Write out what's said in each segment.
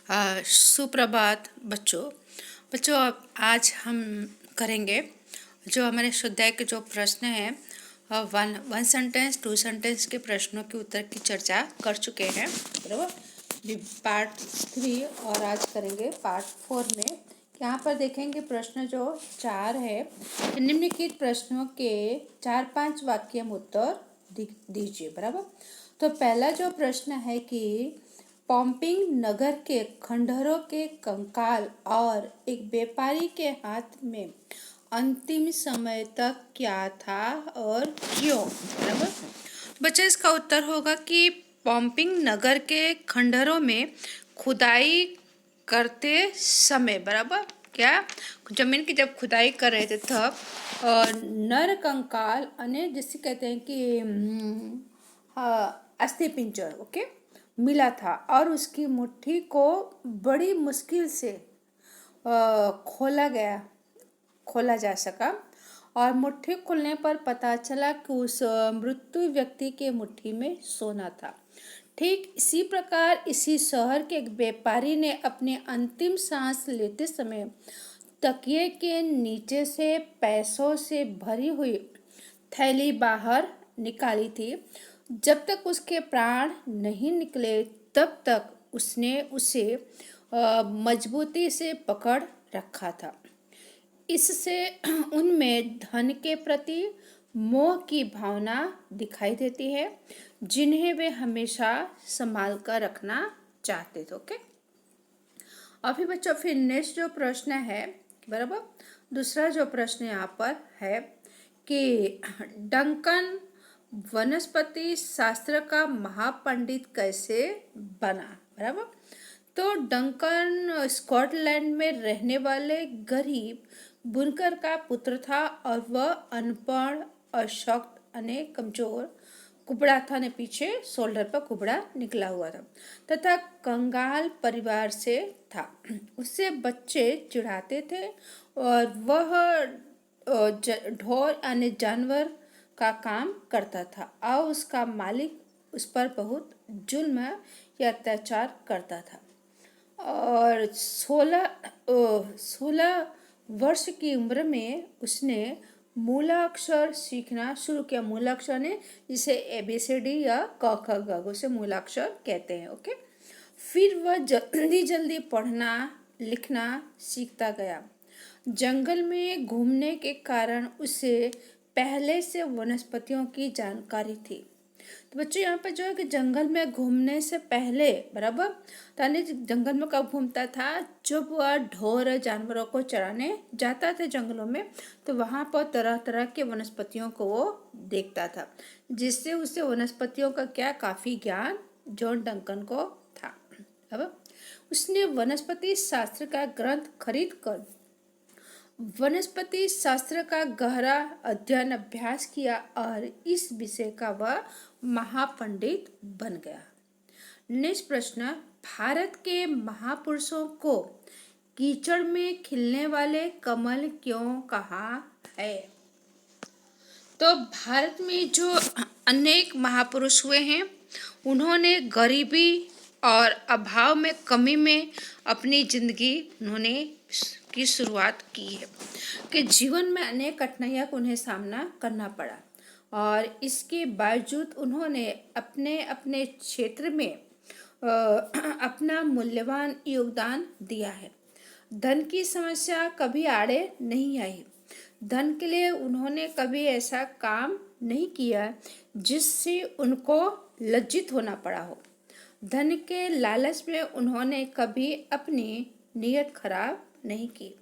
सुप्रभात बच्चों। अब आज हम करेंगे जो हमारे स्वाध्याय के जो प्रश्न हैं, वन सेंटेंस 2 सेंटेंस के प्रश्नों के उत्तर की चर्चा कर चुके हैं, बराबर। पार्ट 3 और आज करेंगे पार्ट 4 में। यहाँ पर देखेंगे प्रश्न जो 4 है। निम्नलिखित प्रश्नों के 4-5 वाक्य में उत्तर दीजिए, बराबर। तो पहला जो प्रश्न है कि पॉम्पिंग नगर के खंडहरों के कंकाल और एक व्यापारी के हाथ में अंतिम समय तक क्या था और क्यों, बराबर। बच्चे इसका उत्तर होगा कि पॉम्पिंग नगर के खंडहरों में खुदाई करते समय, बराबर, क्या जमीन की जब खुदाई कर रहे थे तब नर कंकाल जिसे कहते हैं कि अस्थि पिंजर, ओके, मिला था और उसकी मुट्ठी को बड़ी मुश्किल से खोला जा सका और मुट्ठी खुलने पर पता चला कि उस मृत्यु व्यक्ति के मुट्ठी में सोना था। ठीक इसी प्रकार इसी शहर के एक व्यापारी ने अपने अंतिम सांस लेते समय तकिए के नीचे से पैसों से भरी हुई थैली बाहर निकाली थी। जब तक उसके प्राण नहीं निकले तब तक उसने उसे मजबूती से पकड़ रखा था। इससे उनमें धन के प्रति मोह की भावना दिखाई देती है जिन्हें वे हमेशा संभाल कर रखना चाहते थे। ओके, अभी बच्चों फिर नेक्स्ट जो प्रश्न है, बराबर, दूसरा जो प्रश्न यहाँ पर है कि डंकन वनस्पति शास्त्र का महापंडित कैसे बना, बराबर। तो डंकन स्कॉटलैंड में रहने वाले गरीब बुनकर का पुत्र था और वह अनपढ़, अशक्त, कमजोर कुबड़ा था ने पीछे शोल्डर पर कुबड़ा निकला हुआ था तथा कंगाल परिवार से था। उससे बच्चे चिढ़ाते थे और वह ढोर जानवर का काम करता था और उसका मालिक उस पर बहुत जुल्म या अत्याचार करता था। और 16 वर्ष की उम्र में उसने मूलाक्षर सीखना शुरू किया। मूलाक्षर ने जिसे ABCD या क ख ग घ से मूलाक्षर कहते हैं। ओके, फिर वह जल्दी जल्दी पढ़ना लिखना सीखता गया। जंगल में घूमने के कारण उसे पहले से वनस्पतियों की जानकारी थी। तो बच्चों यहाँ पर जो है कि जंगल में घूमने से पहले, बराबर, ताने जंगल में कब घूमता था, जब वह ढोर जानवरों को चराने जाता था जंगलों में, तो वहाँ पर तरह तरह के वनस्पतियों को वो देखता था, जिससे उसे वनस्पतियों का क्या काफ़ी ज्ञान जॉन डंकन को था। अब उसने वनस्पति शास्त्र का ग्रंथ खरीद कर वनस्पति शास्त्र का गहरा अध्ययन अभ्यास किया और इस विषय का वह महापंडित बन गया। नेक्स्ट प्रश्न, भारत के महापुरुषों को कीचड़ में खिलने वाले कमल क्यों कहा है? तो भारत में जो अनेक महापुरुष हुए हैं, उन्होंने गरीबी और अभाव में कमी में अपनी जिंदगी की शुरुआत की है कि जीवन में अनेक कठिनाइयों को उन्हें सामना करना पड़ा और इसके बावजूद उन्होंने अपने अपने क्षेत्र में अपना मूल्यवान योगदान दिया है। धन की समस्या कभी आड़े नहीं आई। धन के लिए उन्होंने कभी ऐसा काम नहीं किया जिससे उनको लज्जित होना पड़ा हो। धन के लालच में उन्होंने कभी अपनी नीयत खराब नहीं की।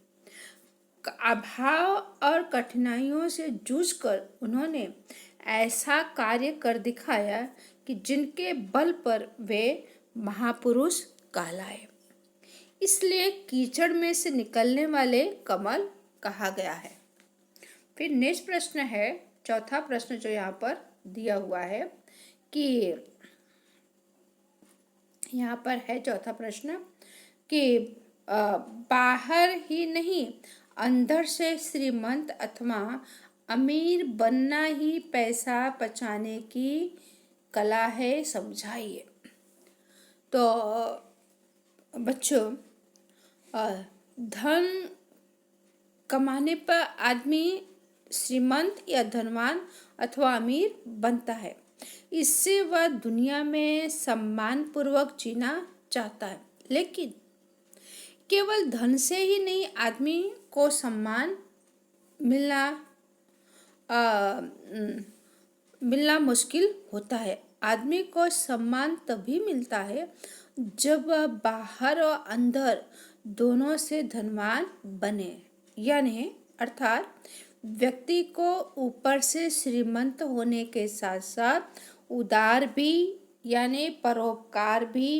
अभाव और कठिनाइयों से जूझकर उन्होंने ऐसा कार्य कर दिखाया कि जिनके बल पर वे महापुरुष कहलाए। इसलिए कीचड़ में से निकलने वाले कमल कहा गया है। फिर नेक्स्ट प्रश्न है, चौथा प्रश्न जो यहाँ पर दिया हुआ है कि यहाँ पर है चौथा प्रश्न कि बाहर ही नहीं अंदर से श्रीमंत अथवा अमीर बनना ही पैसा बचाने की कला है, समझाइए। तो बच्चों, धन कमाने पर आदमी श्रीमंत या धनवान अथवा अमीर बनता है। इससे वह दुनिया में सम्मानपूर्वक जीना चाहता है। लेकिन केवल धन से ही नहीं, आदमी को सम्मान मिलना मुश्किल होता है। आदमी को सम्मान तभी मिलता है जब वह बाहर और अंदर दोनों से धनवान बने, यानी अर्थात व्यक्ति को ऊपर से श्रीमंत होने के साथ साथ उदार भी यानी परोपकार भी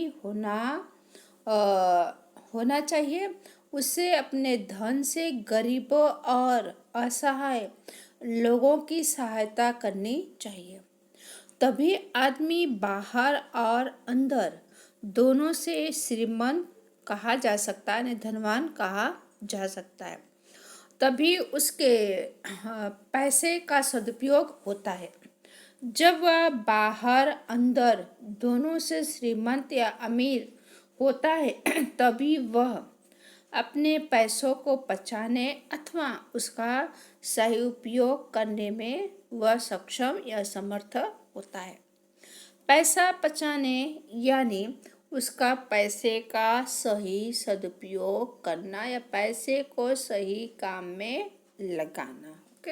होना चाहिए। उसे अपने धन से गरीबों और असहाय लोगों की सहायता करनी चाहिए। तभी आदमी बाहर और अंदर दोनों से श्रीमंत कहा जा सकता है, धनवान कहा जा सकता है। तभी उसके पैसे का सदुपयोग होता है। जब वह बाहर अंदर दोनों से श्रीमंत या अमीर होता है, तभी वह अपने पैसों को बचाने अथवा उसका सही उपयोग करने में वह सक्षम या समर्थ होता है। पैसा बचाने यानी उसका पैसे का सही सदुपयोग करना या पैसे को सही काम में लगाना। ओके,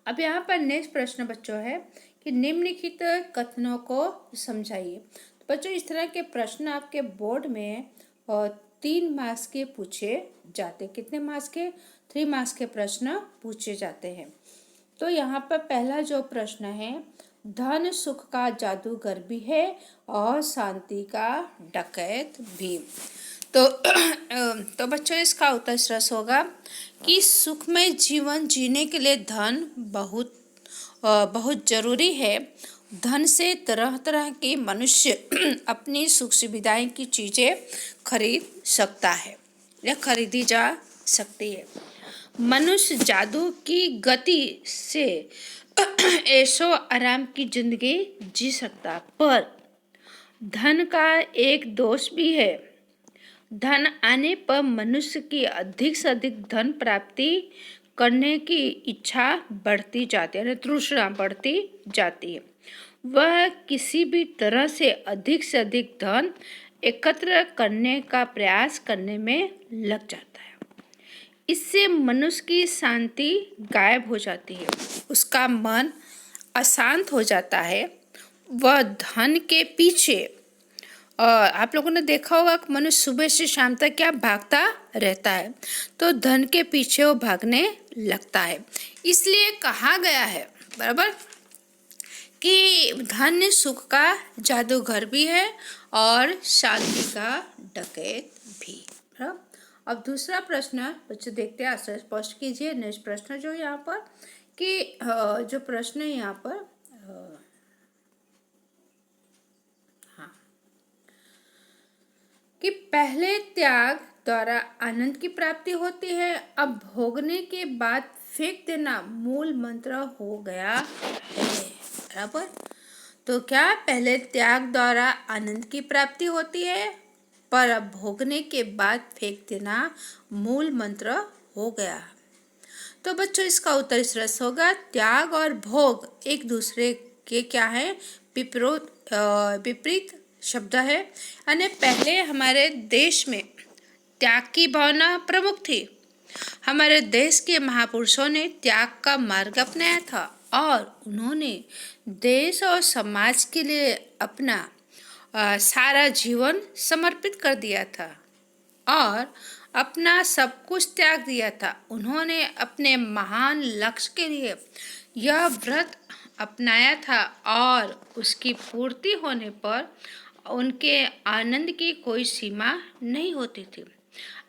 अब यहाँ पर नेक्स्ट प्रश्न बच्चों है कि निम्नलिखित कथनों को समझाइए। तो बच्चों, इस तरह के प्रश्न आपके बोर्ड में 3 मार्क्स के पूछे जाते। कितने मार्क्स के? 3 मार्क्स के प्रश्न पूछे जाते हैं। तो यहाँ पर पहला जो प्रश्न है, धन सुख का जादूगर भी है और शांति का डकैत भी। तो बच्चों, इसका उत्तर सरस होगा कि सुखमय जीवन जीने के लिए धन बहुत जरूरी है। धन से तरह तरह के मनुष्य अपनी सुख सुविधाएं की चीजें खरीद सकता है या खरीदी जा सकती है। मनुष्य जादू की गति से ऐशो आराम की जिंदगी जी सकता, पर धन का एक दोष भी है। धन आने पर मनुष्य की अधिक से अधिक धन प्राप्ति करने की इच्छा बढ़ती जाती है, तृष्णा बढ़ती जाती है। वह किसी भी तरह से अधिक धन एकत्र करने का प्रयास करने में लग जाता है। इससे मनुष्य की शांति गायब हो जाती है, उसका मन अशांत हो जाता है। वह धन के पीछे आप लोगों ने देखा होगा कि मनुष्य सुबह से शाम तक क्या भागता रहता है, तो धन के पीछे वो भागने लगता है। इसलिए कहा गया है बराबर कि धन सुख का जादूगर भी है और शांति का डकैत भी। अब दूसरा प्रश्न बच्चे देखते हैं, आंसर स्पष्ट कीजिए। नेक्स्ट प्रश्न जो यहाँ पर कि जो प्रश्न है यहाँ पर कि पहले त्याग द्वारा आनंद की प्राप्ति होती है, अब भोगने के बाद फेंक देना मूल मंत्र हो गया है। बराबर, तो क्या पहले त्याग द्वारा आनंद की प्राप्ति होती है, पर अब भोगने के बाद फेंक देना मूल मंत्र हो गया। तो बच्चों, इसका उत्तर इस रस होगा, त्याग और भोग एक दूसरे के क्या है, विपरीत शब्द है। यानी पहले हमारे देश में त्याग की भावना प्रमुख थी। हमारे देश के महापुरुषों ने त्याग का मार्ग अपनाया था और उन्होंने देश और समाज के लिए अपना सारा जीवन समर्पित कर दिया था और अपना सब कुछ त्याग दिया था। उन्होंने अपने महान लक्ष्य के लिए यह व्रत अपनाया था और उसकी पूर्ति होने पर उनके आनंद की कोई सीमा नहीं होती थी।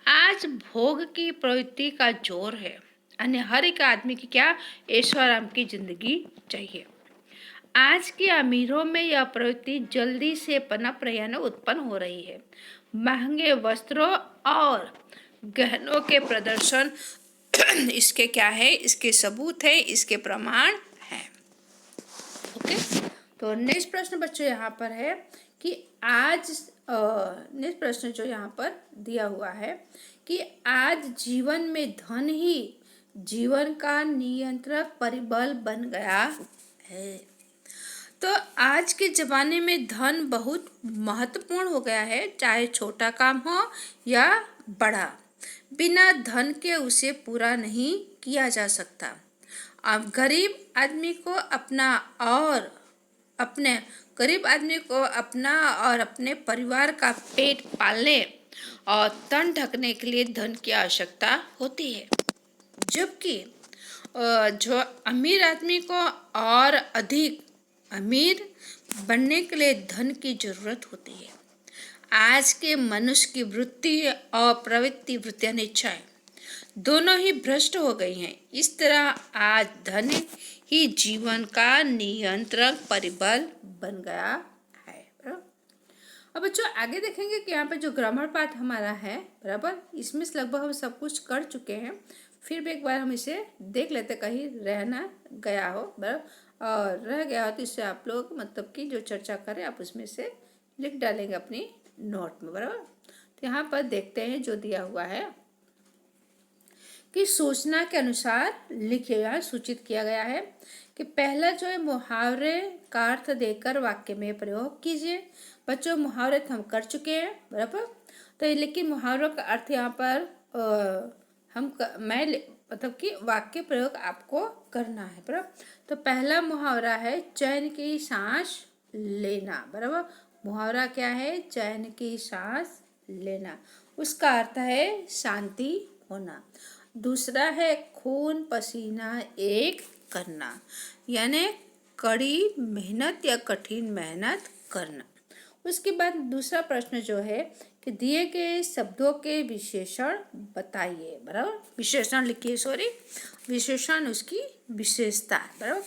आज भोग की प्रवृत्ति का जोर है, अन्य हर एक आदमी की क्या ऐशोआराम की जिंदगी चाहिए। आज के अमीरों में यह प्रवृत्ति जल्दी से पनप रही है, उत्पन्न हो रही है। महंगे वस्त्रों और गहनों के प्रदर्शन इसके क्या है, इसके सबूत है, इसके प्रमाण है। ओके, तो नेक्स्ट प्रश्न बच्चों यहाँ पर है कि आज नेक्स्ट प्रश्न जो यहाँ पर दिया हुआ है कि आज जीवन में धन ही जीवन का नियंत्रक परिबल बन गया है। तो आज के ज़माने में धन बहुत महत्वपूर्ण हो गया है, चाहे छोटा काम हो या बड़ा। बिना धन के उसे पूरा नहीं किया जा सकता। अब गरीब और अपने परिवार का पेट पालने और तन ढकने के लिए धन की आवश्यकता होती है, जबकि जो अमीर आदमी को और अधिक अमीर बनने के लिए धन की जरूरत होती है। आज के मनुष्य की वृत्ति और प्रवृत्ति वृत्तियां इच्छाएं दोनों ही भ्रष्ट हो गई हैं। इस तरह आज धन ही जीवन का नियंत्रक परिबल बन गया है। अब बच्चों आगे देखेंगे कि यहाँ पे जो ग्रामर पार्ट हमारा है, बराबर, इसमें से लगभग हम सब कुछ कर चुके हैं। फिर भी एक बार हम इसे देख लेते, कहीं रह ना गया हो, बराबर, और रह गया हो तो इससे आप लोग मतलब कि जो चर्चा करें आप उसमें से लिख डालेंगे अपनी नोट में, बराबर। तो यहाँ पर देखते हैं जो दिया हुआ है कि सूचना के अनुसार लिखे या सूचित किया गया है कि पहला जो है मुहावरे का अर्थ देकर वाक्य में प्रयोग कीजिए। बच्चों मुहावरे तो हम कर चुके हैं, बराबर, तो लेकिन मुहावरों का अर्थ यहाँ पर मतलब कि वाक्य प्रयोग आपको करना है, बराबर। तो पहला मुहावरा है चैन की सांस लेना, बराबर। मुहावरा क्या है? चैन की सांस लेना, उसका अर्थ है शांति होना। दूसरा है खून पसीना एक करना, यानी कड़ी मेहनत या कठिन मेहनत करना। उसके बाद दूसरा प्रश्न जो है कि दिए गए शब्दों के विशेषण बताइए, बराबर। विशेषण लिखिए, विशेषण उसकी विशेषता, बराबर।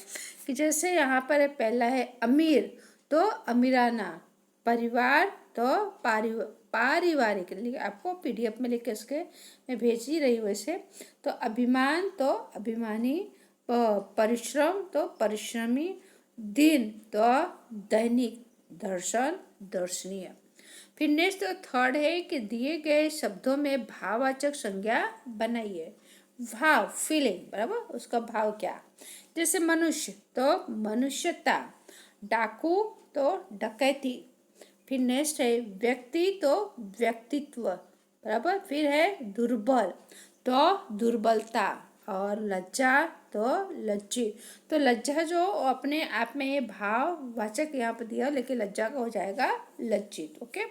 कि जैसे यहाँ पर है, पहला है अमीर तो अमीराना, परिवार तो पारिवारिक, आपको पीडीएफ में लिख के उसके मैं भेज ही रही हूँ वैसे। तो अभिमान तो अभिमानी, परिश्रम तो परिश्रमी, दिन तो दैनिक, दर्शन दर्शनीय। फिर नेक्स्ट थर्ड है कि दिए गए शब्दों में भाववाचक संज्ञा बनाइए। भाव फीलिंग, बराबर, उसका भाव क्या? जैसे मनुष्य तो मनुष्यता, डाकू तो डकैती। फिर नेक्स्ट है व्यक्ति तो व्यक्तित्व, बराबर। फिर है दुर्बल तो दुर्बलता, और लज्जा तो लज्जित। तो लज्जा जो अपने आप में ये भाववाचक यहाँ पर दिया, लेकिन लज्जा का हो जाएगा लज्जित। ओके,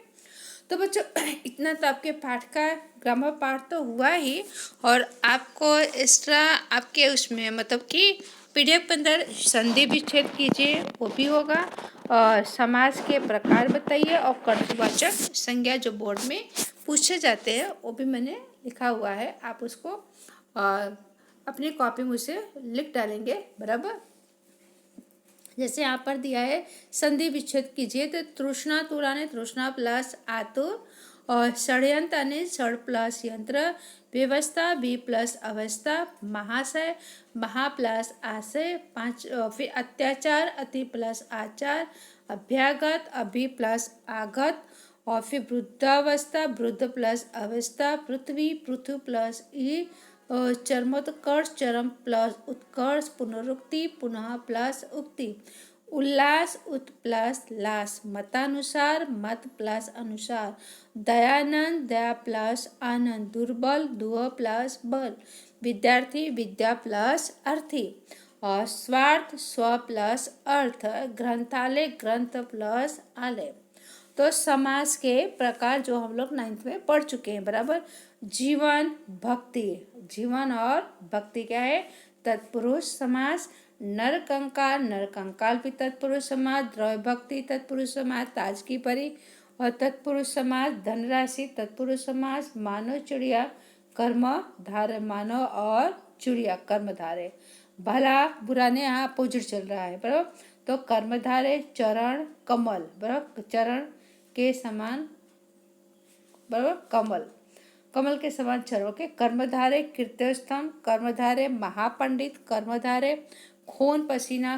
तो बच्चों इतना तो आपके पाठ का ग्रामर पाठ तो हुआ ही, और आपको एक्स्ट्रा आपके उसमें मतलब कि पीडीएफ के अंदर संधि विच्छेद कीजिए, वो भी होगा, और समास के प्रकार बताइए, और कर्तृवाचक संज्ञा जो बोर्ड में पूछे जाते हैं वो भी मैंने लिखा हुआ है, आप उसको अपनी कॉपी में उसे लिख डालेंगे, बराबर। जैसे यहाँ पर दिया है संधि विच्छेद कीजिए, तो तृष्णा तुराने तृष्णा प्लस आतुर, और षड्यंत्र यानी षड प्लस यंत्र, व्यवस्था बी प्लस अवस्था, महाशय महा प्लस आशय, फिर अत्याचार अति प्लस आचार, अभ्यागत अभि प्लस आगत, और फिर वृद्धावस्था वृद्ध प्लस अवस्था, पृथ्वी पृथु प्लस ई, चरमोत्कर्ष चरम प्लस उत्कर्ष, पुनरुक्ति पुनः प्लस उक्ति, उल्लास उत प्लस लास, मतानुसार मत प्लस अनुसार, दयानंद दया प्लस आनंद, दुर्बल दुह प्लस बल, विद्यार्थी विद्या प्लस अर्थी, और स्वार्थ स्व प्लस अर्थ, ग्रंथालय ग्रंथ प्लस आलय। तो समास के प्रकार जो हम लोग 9th में पढ़ चुके हैं, बराबर। जीवन भक्ति, जीवन और भक्ति क्या है? तत्पुरुष समास। नरकंकाल नरकंकाल भी तत्पुरुष समास, द्रव्य भक्ति तत्पुरुष समास, ताजगी परी और तत्पुरुष समास, धनराशि तत्पुरुष समास, मानव चिड़िया कर्म धारे, मानव और चिड़िया कर्म धारे, भला बुरा ने यहाँ अपोजिट चल रहा है, बराबर। तो कर्मधारे चरण कमल, बराबर, चरण के समान, बराबर, कमल कमल के समान चरणों के, कर्मधारे कीर्तिस्तंभ, कर्मधारे महापंडित, कर्मधारे खून पसीना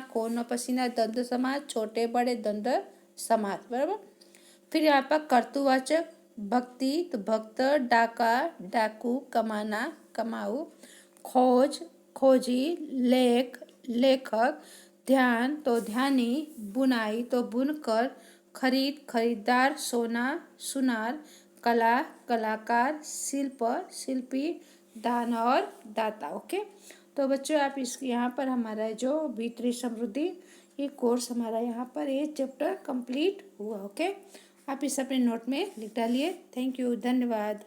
दंड समास, छोटे बड़े दंड समास, बराबर। फिर यहाँ पर कर्तुवाचक भक्ति तो भक्त, डाका डाकू, कमाना कमाऊ, खोज खोजी, लेख लेखक, ध्यान तो ध्यानी, बुनाई तो बुनकर, खरीद खरीदार, सोना सुनार, कला कलाकार, शिल्प शिल्पी, दान और दाता। ओके, तो बच्चों आप इस यहाँ पर हमारा जो भीतरी समृद्धि ये कोर्स हमारा यहाँ पर ये चैप्टर कंप्लीट हुआ। ओके, आप इस अपने नोट में लिख डालिए। थैंक यू, धन्यवाद।